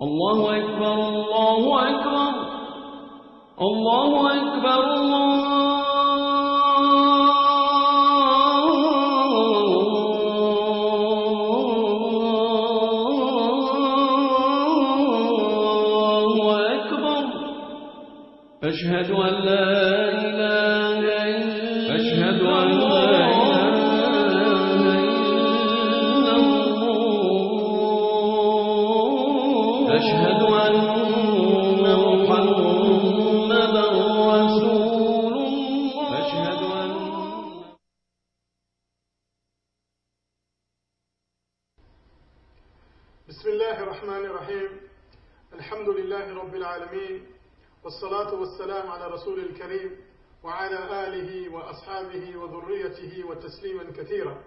الله أكبر الله أكبر الله أكبر الله أكبر أشهد أن لا إله إلا أشهد أن لا أشهد أن محمدا رسول الله أشهد أن بسم الله الرحمن الرحيم الحمد لله رب العالمين والصلاة والسلام على رسول الكريم وعلى آله وأصحابه وذريته وتسليما كثيرا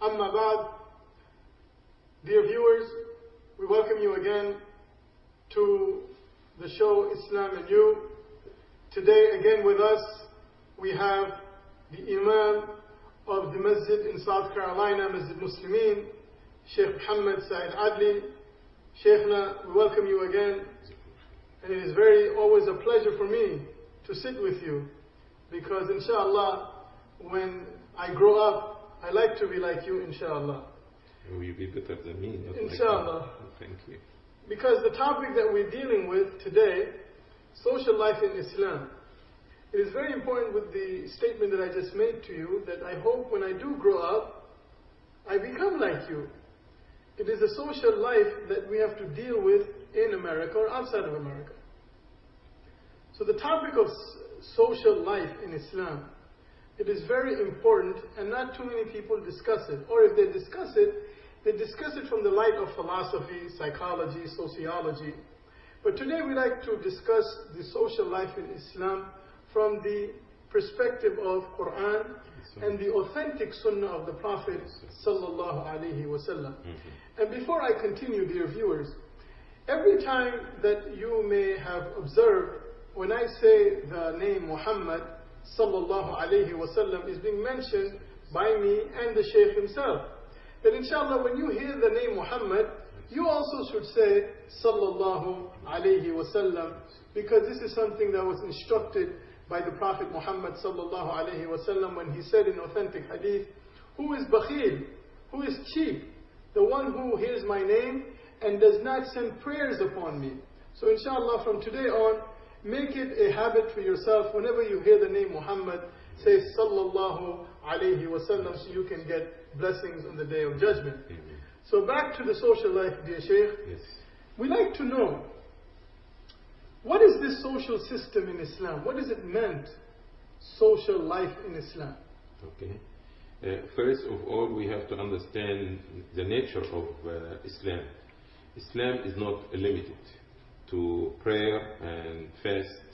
أما بعد. Dear viewers, we welcome you again to the show Islam and You. Today again with us we have the Imam of the Masjid in South Carolina, Masjid Muslimin, Sheikh Muhammad Adly. Sheikhna, we welcome you again, and it is always a pleasure for me to sit with you, because inshallah when I grow up I like to be like you, inshallah. Will you be better than me? Inshallah. Thank you. Because the topic that we're dealing with today, social life in Islam, it is very important with the statement that I just made to you, that I hope when I do grow up, I become like you. It is a social life that we have to deal with in America or outside of America. So the topic of social life in Islam, it is very important, and not too many people discuss it. Or if they discuss it, they discuss it from the light of philosophy, psychology, sociology. But today we'd like to discuss the social life in Islam from the perspective of Quran and the authentic Sunnah of the Prophet sallallahu alaihi wasallam. And before I continue, dear viewers, every time that you may have observed, when I say the name Muhammad sallallahu alaihi wasallam is being mentioned by me and the Sheikh himself, that inshallah when you hear the name Muhammad, you also should say sallallahu alaihi wasallam, because this is something that was instructed by the Prophet Muhammad sallallahu alaihi wasallam when he said in authentic hadith, who is bakhil, who is cheap? The one who hears my name and does not send prayers upon me. So inshallah from today on, make it a habit for yourself, whenever you hear the name Muhammad, say sallallahu alaihi wasallam, so you can get blessings on the Day of Judgment. So back to the social life, dear Sheikh. Yes. We like to know, what is this social system in Islam? What is it meant, social life in Islam? Okay. First of all, we have to understand the nature of Islam. Islam is not limited to prayer and fast.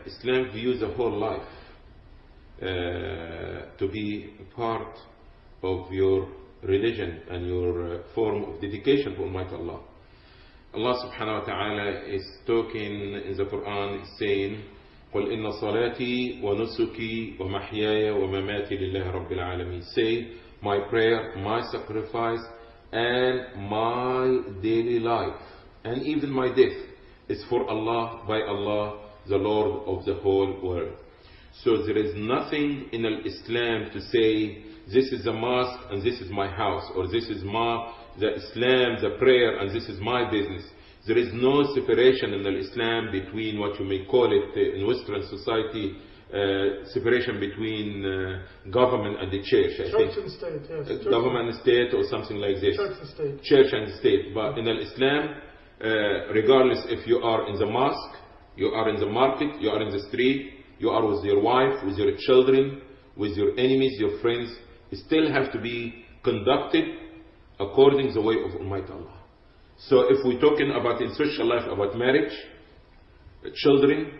Islam views the whole life to be part of your religion and your form of dedication to Almighty Allah. Allah subhanahu wa ta'ala is talking in the Quran, saying, قُلْ إِنَّ صَلَاتِي وَنُسُكِي وَمَحْيَايَ وَمَمَاتِي لِلَّهِ رَبِّ الْعَالَمِينَ. Say, my prayer, my sacrifice, and my daily life, and even my death is for Allah, by Allah, the Lord of the whole world. So there is nothing in Islam to say, this is the mosque and this is my house, or this is the Islam, the prayer, and this is my business. There is no separation in Islam between what you may call it in Western society, separation between government and the church. Church and state, yes. Government and state, or something like this. Church and state. Church and state. But in Islam, regardless if you are in the mosque, you are in the market, you are in the street, you are with your wife, with your children, with your enemies, your friends, it still have to be conducted according to the way of Almighty Allah. So if we're talking about in social life, about marriage, children,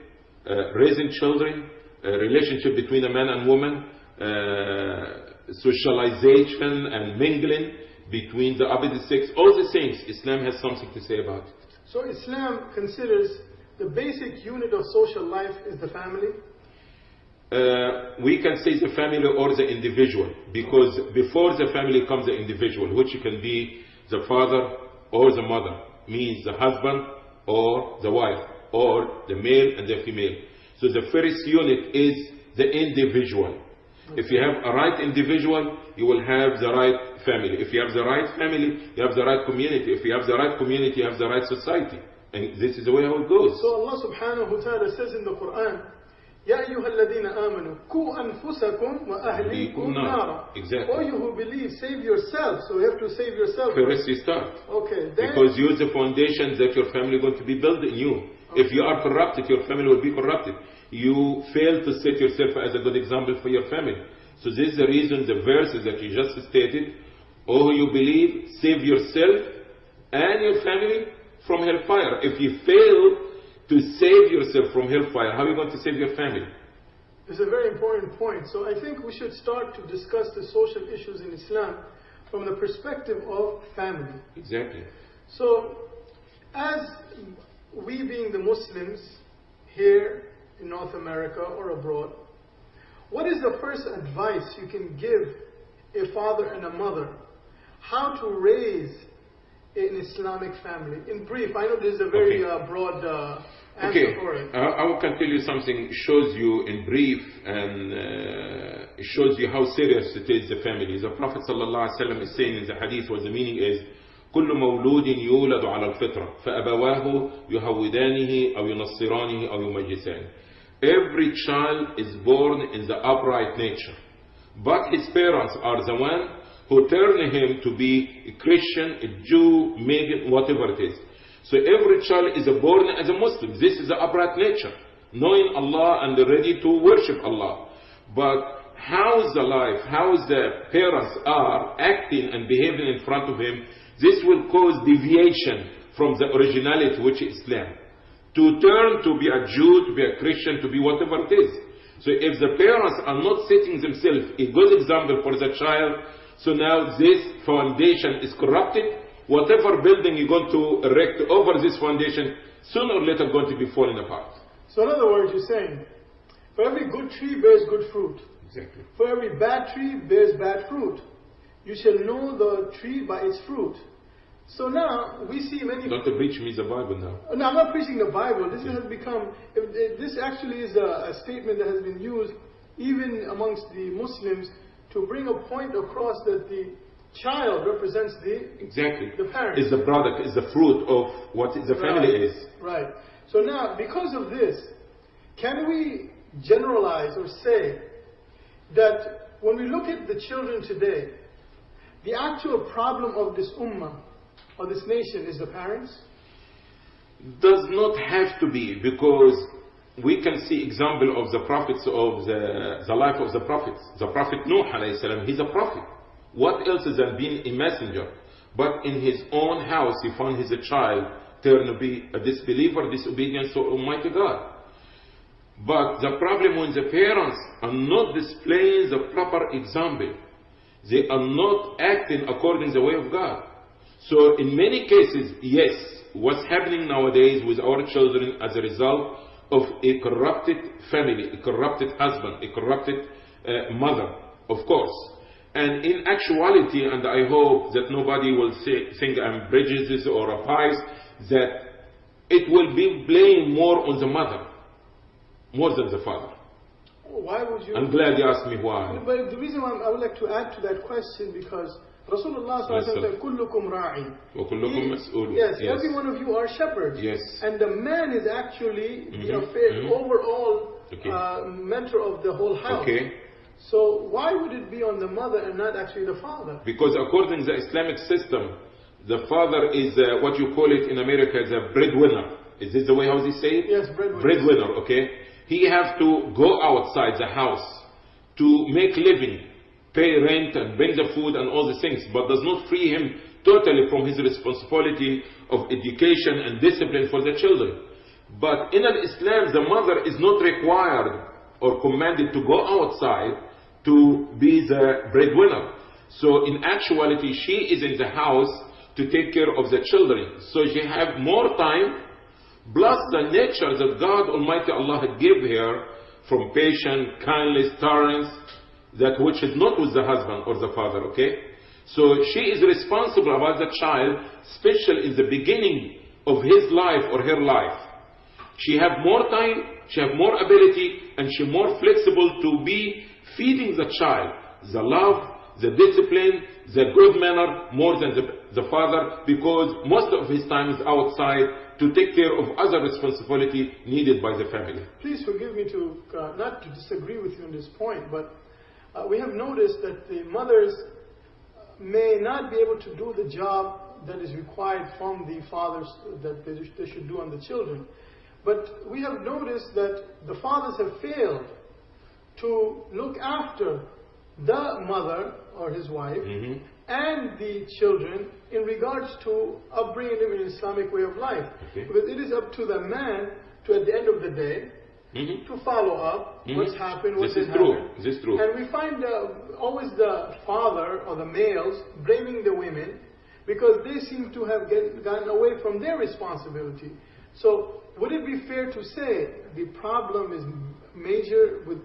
raising children, relationship between a man and woman, socialization and mingling between the opposite sex, all the things, Islam has something to say about it. So Islam considers the basic unit of social life is the family? We can say the family or the individual, because before the family comes the individual, which can be the father or the mother, means the husband or the wife, or the male and the female. So the first unit is the individual. If you have a right individual, you will have the right family. If you have the right family, you have the right community. If you have the right community, you have the right society. And this is the way how it goes. So Allah subhanahu wa ta'ala says in the Quran, Ya ayyuha alladhina amanu, ku anfusakum wa ahlikum nara. Exactly. All you who believe, save yourself. So you have to save yourself. First you start. Okay. Then, because use the foundations that your family is going to be built in you. Okay. If you are corrupted, your family will be corrupted. You fail to set yourself as a good example for your family. So this is the reason the verses that you just stated, oh you believe, save yourself and your family from hellfire. If you fail to save yourself from hellfire, how are you going to save your family? It's a very important point. So I think we should start to discuss the social issues in Islam from the perspective of family. Exactly. So as we being the Muslims here in North America or abroad, what is the first advice you can give a father and a mother how to raise an Islamic family? In brief, I know this is a very broad answer for it. I can tell you something. It shows you in brief, and it shows you how serious it is, the family. The Prophet ﷺ is saying in the hadith, what the meaning is, كل مولود يولد على الفطرة فأبواه يهودانه أو ينصرانه أو يمجسانه. Every child is born in the upright nature, but his parents are the one who turn him to be a Christian, a Jew, Magan, whatever it is. So every child is born as a Muslim. This is the upright nature, knowing Allah and ready to worship Allah. But how the life, how the parents are acting and behaving in front of him, this will cause deviation from the originality, which is Islam. To turn to be a Jew, to be a Christian, to be whatever it is. So if the parents are not setting themselves a good example for the child, so now this foundation is corrupted. Whatever building you're going to erect over this foundation, sooner or later going to be falling apart. So in other words, you're saying, for every good tree bears good fruit. Exactly. For every bad tree bears bad fruit. You shall know the tree by its fruit. So now we see many. Don't preach me the Bible now. No, I'm not preaching the Bible. This has become. This actually is a statement that has been used even amongst the Muslims to bring a point across that the child represents the parent. Is the product, is the fruit of what the family is. Right. So now, because of this, can we generalize or say that when we look at the children today, the actual problem of this ummah or this nation is the parents? Does not have to be, because we can see example of the prophets, of the life of the prophets. The Prophet Nuh alayhi salam, he's a prophet. What else is than being a messenger? But in his own house he found his child turn to be a disbeliever, disobedient to Almighty God. But the problem when the parents are not displaying the proper example, they are not acting according to the way of God. So in many cases, yes, what's happening nowadays with our children as a result of a corrupted family, a corrupted husband, a corrupted mother, of course. And in actuality, and I hope that nobody will think I'm prejudiced or biased, that it will be blamed more on the mother, more than the father. Why would you? I'm glad you asked me why. But the reason why I would like to add to that question, because Rasulullah said, "Kullukum ra'i." Yes, every one of you are shepherds. Yes. And the man is actually the overall mentor of the whole house. Okay. So why would it be on the mother and not actually the father? Because according to the Islamic system, the father is what you call it in America, the breadwinner. Is this the way how they say it? Yes, breadwinner. Breadwinner, okay. He has to go outside the house to make living, pay rent and bring the food and all the things, but does not free him totally from his responsibility of education and discipline for the children. But in Islam, the mother is not required or commanded to go outside to be the breadwinner. So in actuality, she is in the house to take care of the children. So she have more time, plus the nature that God Almighty Allah had give her from patience, kindness, tolerance, that which is not with the husband or the father, okay? So she is responsible about the child, especially in the beginning of his life or her life. She have more time, she have more ability, and she more flexible to be feeding the child the love, the discipline, the good manner more than the father, because most of his time is outside to take care of other responsibility needed by the family. Please forgive me to not to disagree with you on this point, but we have noticed that the mothers may not be able to do the job that is required from the fathers that they should do on the children. But we have noticed that the fathers have failed to look after the mother or his wife and the children in regards to upbringing them in an Islamic way of life. Because it is up to the man to, at the end of the day, to follow up what's happened, what didn't happen. This is true. And we find always the father or the males blaming the women because they seem to have gotten away from their responsibility. So would it be fair to say the problem is major with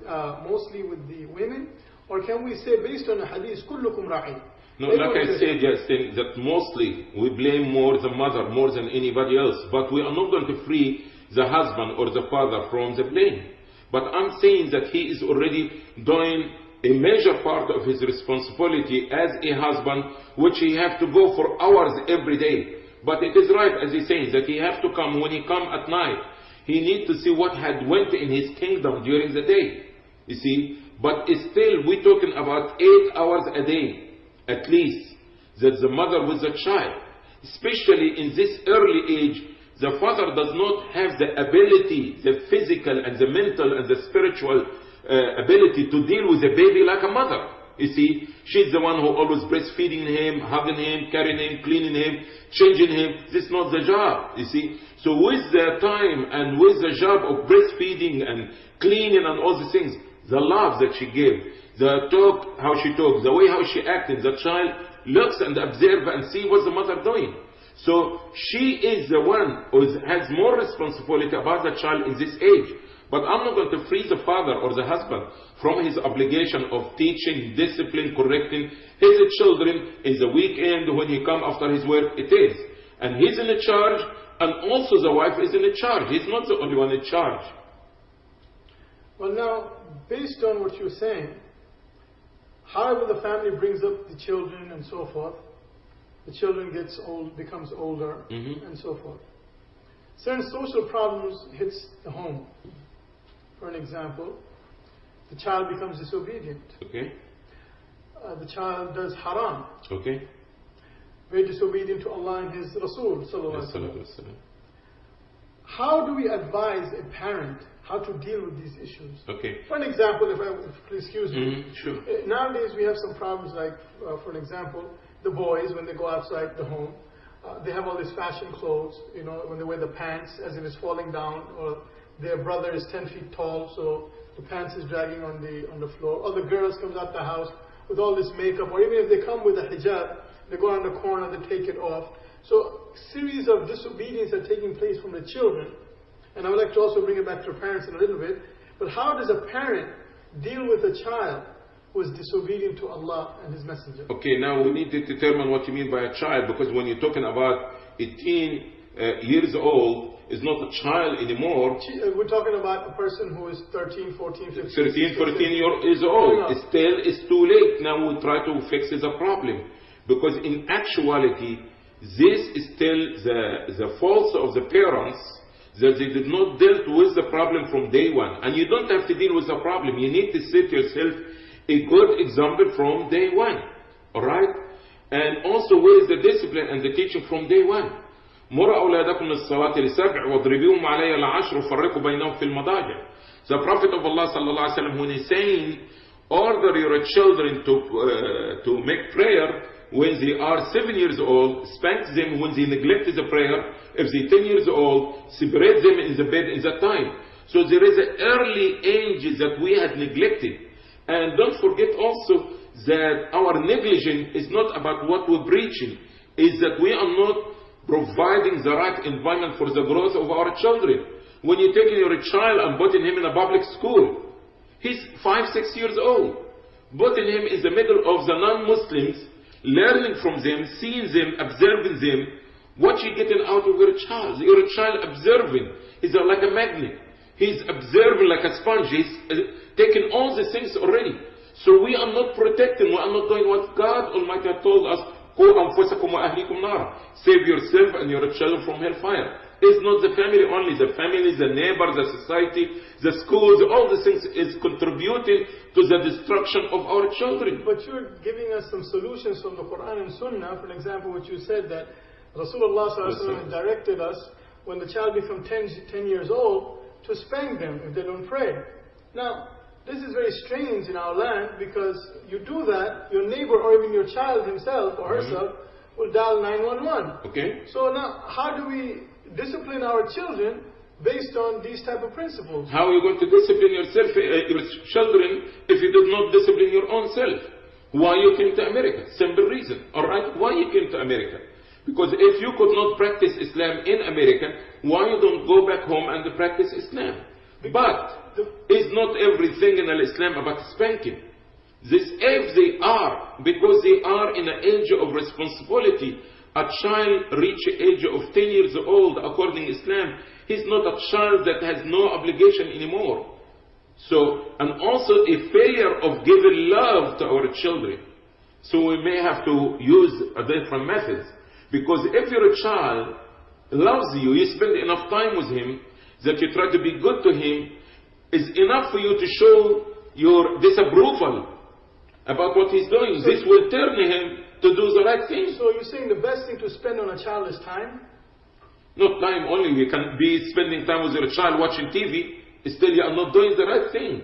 mostly with the women? Or can we say, based on the hadith, كُلُّكُمْ رَاعِي? No, like I said, Justin, that mostly we blame more the mother more than anybody else. But we are not going to free the husband or the father from the blame. But I'm saying that he is already doing a major part of his responsibility as a husband, which he has to go for hours every day. But it is right, as he's saying, that he has to come, when he come at night, he needs to see what had went in his kingdom during the day. You see? But still, we're talking about 8 hours a day, at least, that the mother with the child. Especially in this early age, the father does not have the ability, the physical and the mental and the spiritual ability to deal with a baby like a mother. You see, she's the one who always breastfeeding him, hugging him, carrying him, cleaning him, changing him. This is not the job, you see. So with the time and with the job of breastfeeding and cleaning and all these things, the love that she gave, the talk, how she talks, the way how she acted, the child looks and observes and see what the mother doing. So she is the one who has more responsibility about the child in this age. But I'm not going to free the father or the husband from his obligation of teaching, discipline, correcting his children in the weekend when he come after his work. It is. And he's in charge, and also the wife is in charge. He's not the only one in charge. Well, now, based on what you're saying, however the family brings up the children and so forth, the children gets old, becomes older, and so forth. Certain social problems hits the home. For an example, the child becomes disobedient. Okay. The child does haram. Okay. Very disobedient to Allah and His Rasul sallallahu alaihi wasallam. How do we advise a parent how to deal with these issues? Okay. For an example, please excuse me. Sure. Nowadays we have some problems like, for an example, the boys, when they go outside the home, they have all these fashion clothes, you know, when they wear the pants as if it's falling down, or their brother is 10 feet tall, so the pants is dragging on the floor. Or the girls comes out the house with all this makeup, or even if they come with a hijab, they go around the corner, they take it off. So series of disobedience are taking place from the children. And I would like to also bring it back to parents in a little bit. But how does a parent deal with a child who is disobedient to Allah and His Messenger? Okay, now we need to determine what you mean by a child, because when you're talking about 18 years old, is not a child anymore. We're talking about a person who is 13, 14, 15, 13, 14 years old. Still, it's too late. Now we try to fix the problem. Because in actuality, this is still the fault of the parents, that they did not deal with the problem from day one. And you don't have to deal with the problem. You need to set yourself a good example from day one. Alright? And also with the discipline and the teaching from day one. مر أولادكم للصلاة لسبع واضربوهم عليها العشر وفرقوا بينهم في المضاجع. The Prophet of Allah sallallahu alaihi wasallam, when he's saying, order your children to make prayer when they are 7 years old, spank them when they neglect the prayer. If they're 10 years old, separate them in the bed in that time. So there is an early age that we had neglected. And don't forget also that our negligence is not about what we're preaching, is that we are not providing the right environment for the growth of our children. When you're taking your child and putting him in a public school, he's 5, 6 years old, putting him in the middle of the non-Muslims, learning from them, seeing them, observing them. What you getting out of your child? Your child observing. He's like a magnet. He's observing like a sponge. He's taking all the things already. So we are not protecting. We are not doing what God Almighty has told us. قُوا أَنفُسَكُمْ وَأَهْلِكُمْ نَارًا. Save yourself and your children from hellfire. It's not the family only. The family, the neighbor, the society, the schools, all the things is contributing to the destruction of our children. But you're giving us some solutions from the Quran and Sunnah. For example, what you said that Rasulullah ﷺ directed us when the child becomes 10 years old to spank them if they don't pray. Now, this is very strange in our land because you do that, your neighbor or even your child himself or herself will dial 911. Okay. So now, how do we discipline our children based on these type of principles? How are you going to discipline yourself, your children, if you did not discipline your own self? Why you came to America? Simple reason. Alright, why you came to America? Because if you could not practice Islam in America, why you don't go back home and practice Islam? But it's not everything in Islam about spanking. This, if they are, because they are in an age of responsibility. A child reach the age of 10 years old, according to Islam, he's not a child that has no obligation anymore. So, and also a failure of giving love to our children. So we may have to use different methods. Because if your child loves you, you spend enough time with him, that you try to be good to him, is enough for you to show your disapproval about what he's doing. So this will turn him to do the right thing. So you're saying the best thing to spend on a child is time? Not time only. You can be spending time with your child watching TV, still you are not doing the right thing.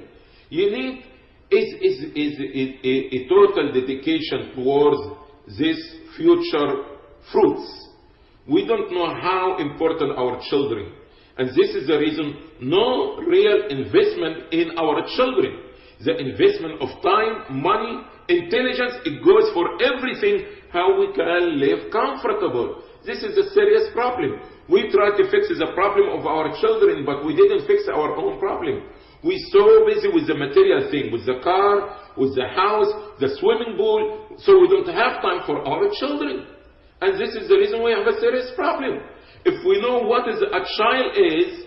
You need a total dedication towards this future fruits. We don't know how important our children. And this is the reason no real investment in our children. The investment of time, money, intelligence, it goes for everything, how we can live comfortable. This is a serious problem. We try to fix the problem of our children, but we didn't fix our own problem. We're so busy with the material thing, with the car, with the house, the swimming pool, so we don't have time for our children. And this is the reason we have a serious problem. If we know what is a child is,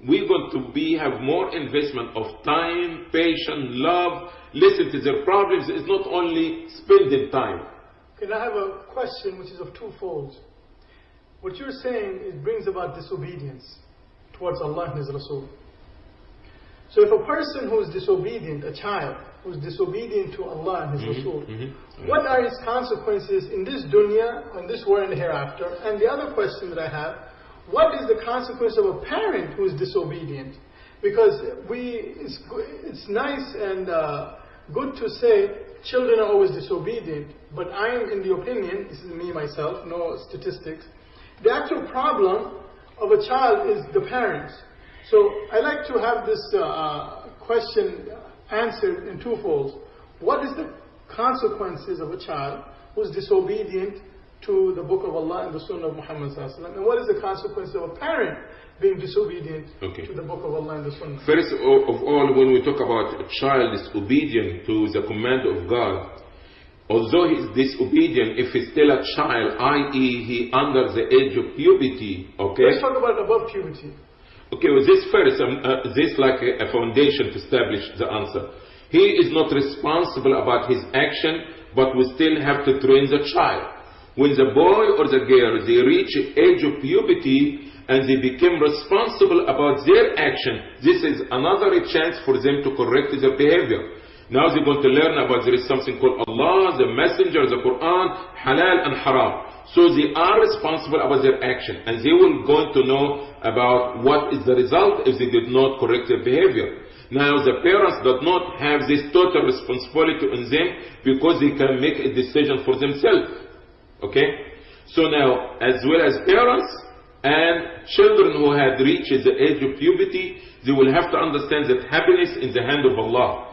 we're going to have more investment of time, patience, love, listen to their problems. It's not only spending time. Okay, I have a question which is of two folds. What you're saying, it brings about disobedience towards Allah and His Rasul. So if a person who is disobedient, a child who is disobedient to Allah and His Rasul, what are his consequences in this dunya, in this world and hereafter? And the other question that I have, what is the consequence of a parent who is disobedient? Because it's nice and good to say children are always disobedient, but I am in the opinion, this is me myself, no statistics, the actual problem of a child is the parents. So I like to have this question answered in two folds. What is the consequences of a child who is disobedient to the book of Allah and the Sunnah of Muhammad ﷺ? And what is the consequence of a parent being disobedient to the book of Allah and the Sunnah? First of all, when we talk about a child disobedient to the command of God, although he is disobedient, if he's still a child, i.e. he under the age of puberty, okay? Let's talk about above puberty. Okay, with this first, this like a foundation to establish the answer. He is not responsible about his action, but we still have to train the child. When the boy or the girl, they reach age of puberty and they become responsible about their action, this is another chance for them to correct their behavior. Now they're going to learn about there is something called Allah, the Messenger, the Quran, halal and haram. So they are responsible about their action, and they will going to know about what is the result if they did not correct their behavior. Now the parents do not have this total responsibility on them because they can make a decision for themselves. Okay? So now, as well as parents and children who had reached the age of puberty, they will have to understand that happiness in the hand of Allah.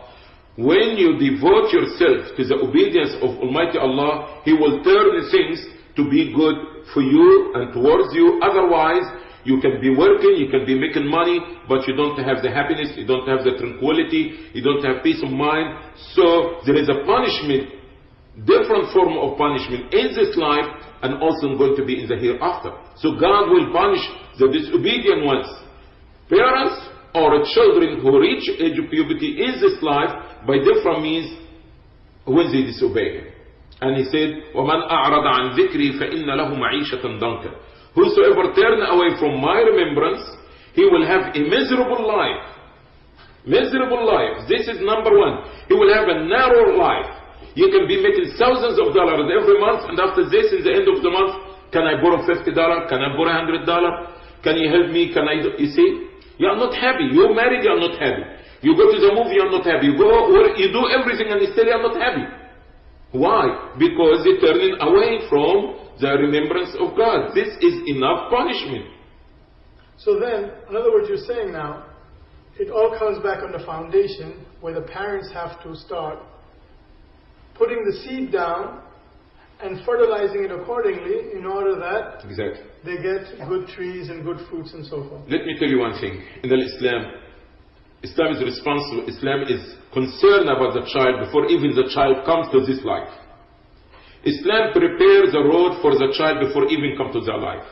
When you devote yourself to the obedience of Almighty Allah, He will turn things to be good for you and towards you. Otherwise, you can be working, you can be making money, but you don't have the happiness, you don't have the tranquility, you don't have peace of mind. So there is a punishment different form of punishment in this life and also going to be in the hereafter. So God will punish the disobedient ones, parents or children who reach age of puberty in this life by different means when they disobey Him. And He said, وَمَنْ أَعْرَضَ عَنْ ذِكْرِي فَإِنَّ لَهُ مَعِيشَةً ضَنْكًا. Whosoever turn away from my remembrance, he will have a miserable life. Miserable life. This is number one. He will have a narrow life. You can be making thousands of dollars every month, and after this, in the end of the month, can I borrow $50? Can I borrow $100? Can you help me? Can I do? You see? You are not happy. You're married, you are not happy. You go to the movie, you are not happy. You do everything and still you are not happy. Why? Because you're turning away from the remembrance of God. This is enough punishment. So then, in other words, you're saying now, it all comes back on the foundation where the parents have to start putting the seed down and fertilizing it accordingly in order that exactly they get good trees and good fruits and so forth. Let me tell you one thing. In the Islam is responsible. Islam is concerned about the child before even the child comes to this life. Islam prepares the road for the child before even come to their life.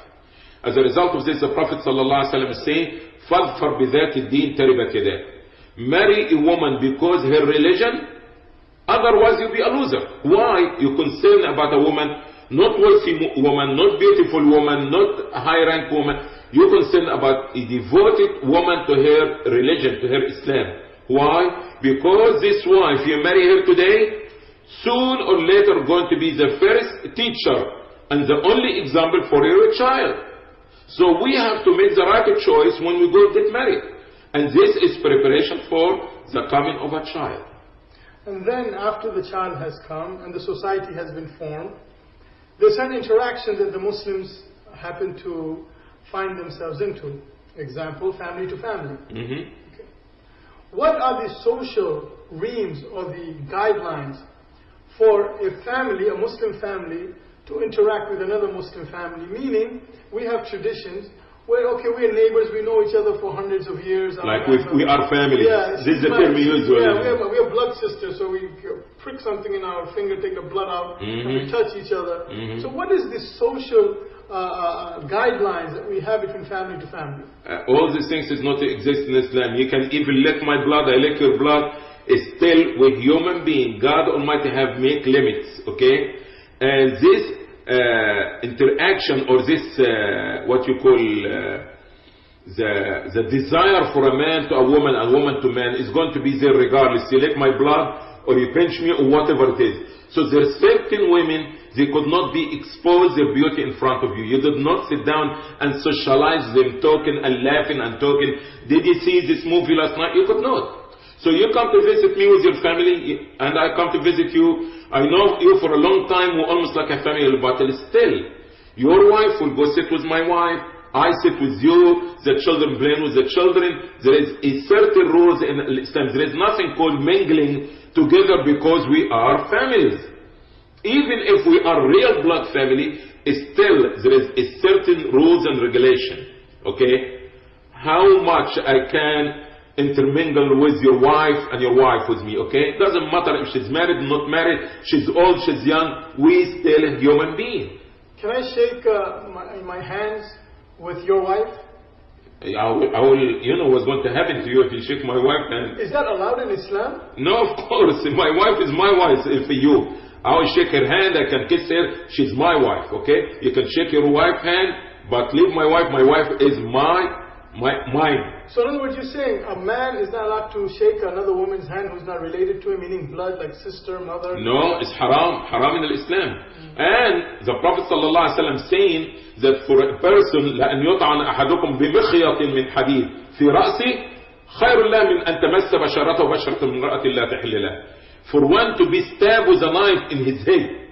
As a result of this, the Prophet ﷺ is saying, فَاظْفَرْ بِذَاتِ الدِّينِ تَرِبَتْ يَدَاكَ. Marry a woman because her religion, otherwise you'll be a loser. Why? You're concerned about a woman, not wealthy woman, not beautiful woman, not a high-rank woman. You're concerned about a devoted woman to her religion, to her Islam. Why? Because this wife, you marry her today, soon or later going to be the first teacher and the only example for your child. So we have to make the right choice when we go get married. And this is preparation for the coming of a child. And then after the child has come and the society has been formed, there's certain interactions that the Muslims happen to find themselves into. Example, family to family. Mm-hmm. Okay. What are the social reams or the guidelines for a family, a Muslim family, to interact with another Muslim family? Meaning, we have traditions where, okay, we're neighbors, we know each other for hundreds of years. Like we are family. Yeah, this is the term we use. Yeah, we are blood sisters, so we prick something in our finger, take the blood out, and we touch each other. So what is this social guidelines that we have between family to family? All these things is not to exist in Islam. You can even lick my blood, I lick your blood. It's still with human being. God Almighty have make limits, okay? And this interaction or this what you call the desire for a man to a woman and woman to man is going to be there regardless. You lick my blood or you pinch me or whatever it is. So there's certain women, they could not be exposed their beauty in front of you. You did not sit down and socialize them talking and laughing and talking. Did you see this movie last night? You could not. So you come to visit me with your family and I come to visit you. I know you for a long time, we're almost like a family, but still, your wife will go sit with my wife, I sit with you, the children play with the children. There is a certain rules in Islam. There is nothing called mingling together because we are families. Even if we are real blood family, still there is a certain rules and regulation. Okay? How much I can intermingle with your wife and your wife with me, okay? It doesn't matter if she's married or not married, she's old, she's young, we still a human being. Can I shake my hands with your wife? I will, you know what's going to happen to you if you shake my wife's hand. Is that allowed in Islam? No, of course. My wife is my wife. For you, I will shake her hand, I can kiss her, she's my wife, okay? You can shake your wife's hand, but leave my wife is mine. So in other words, you're saying a man is not allowed to shake another woman's hand who's not related to him, meaning blood, like sister, mother? No, it's haram in Islam. And the Prophet ﷺ saying that for a person لأن يطعن أحدكم بمخيط من حديد في رأسه خير الله من أن تمس بشرته بشرة امرأة لا تحل له. For one to be stabbed with a knife in his head,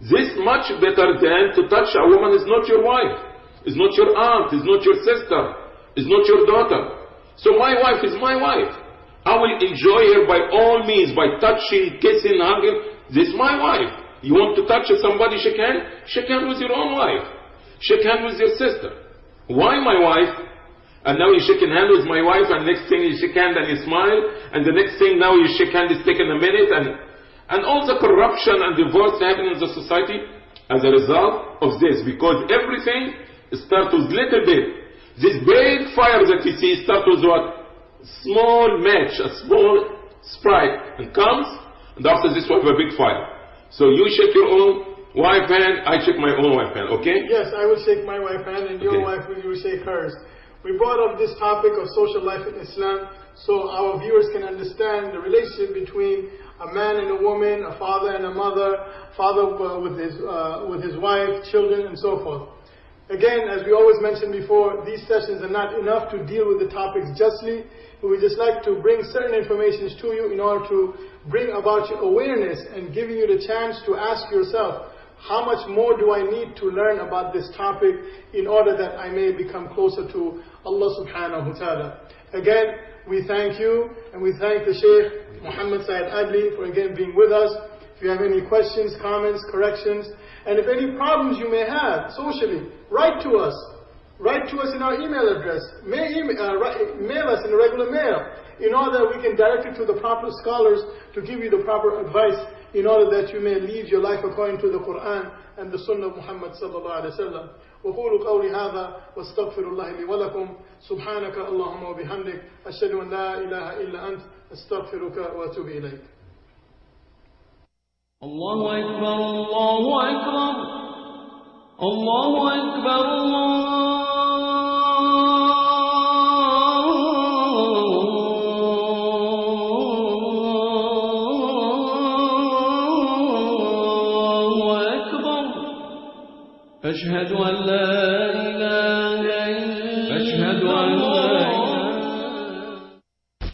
this much better than to touch a woman is not your wife, is not your aunt, is not your sister, is not your daughter. So my wife is my wife. I will enjoy her by all means, by touching, kissing, hugging. This is my wife. You want to touch somebody, shake hand? Shake hand with your own wife. Shake hand with your sister. Why my wife? And now you're shaking hand with my wife, and next thing you shake hand and you smile, and the next thing now you shake hand is taking a minute, and And all the corruption and divorce happening in the society as a result of this, because everything starts with little bit. This big fire that you see starts with what? Small match, a small spark, and comes, and after this we have a big fire. So you shake your own wife hand, I shake my own wife hand, okay? Yes, I will shake my wife hand, and your wife will shake hers. We brought up this topic of social life in Islam so our viewers can understand the relationship between a man and a woman, a father and a mother, father with his wife, children, and so forth. Again, as we always mentioned before, these sessions are not enough to deal with the topics justly. We just like to bring certain information to you in order to bring about your awareness and giving you the chance to ask yourself, how much more do I need to learn about this topic in order that I may become closer to Allah subhanahu wa ta'ala. Again, we thank you and we thank the Sheikh Muhammad Adly for again being with us. If you have any questions, comments, corrections, and if any problems you may have socially, write to us. Write to us in our email address. Mail us in a regular mail in order that we can direct it to the proper scholars to give you the proper advice in order that you may lead your life according to the Quran and the Sunnah of Muhammad sallallahu alaihi wasallam. وقولوا قولي هذا واستغفر الله لي ولكم سبحانك اللهم وبحمدك أشهد أن لا إله إلا أنت أستغفرك وأتوب إليك. الله أكبر الله أكبر الله أكبر الله أكبر أشهد أن لا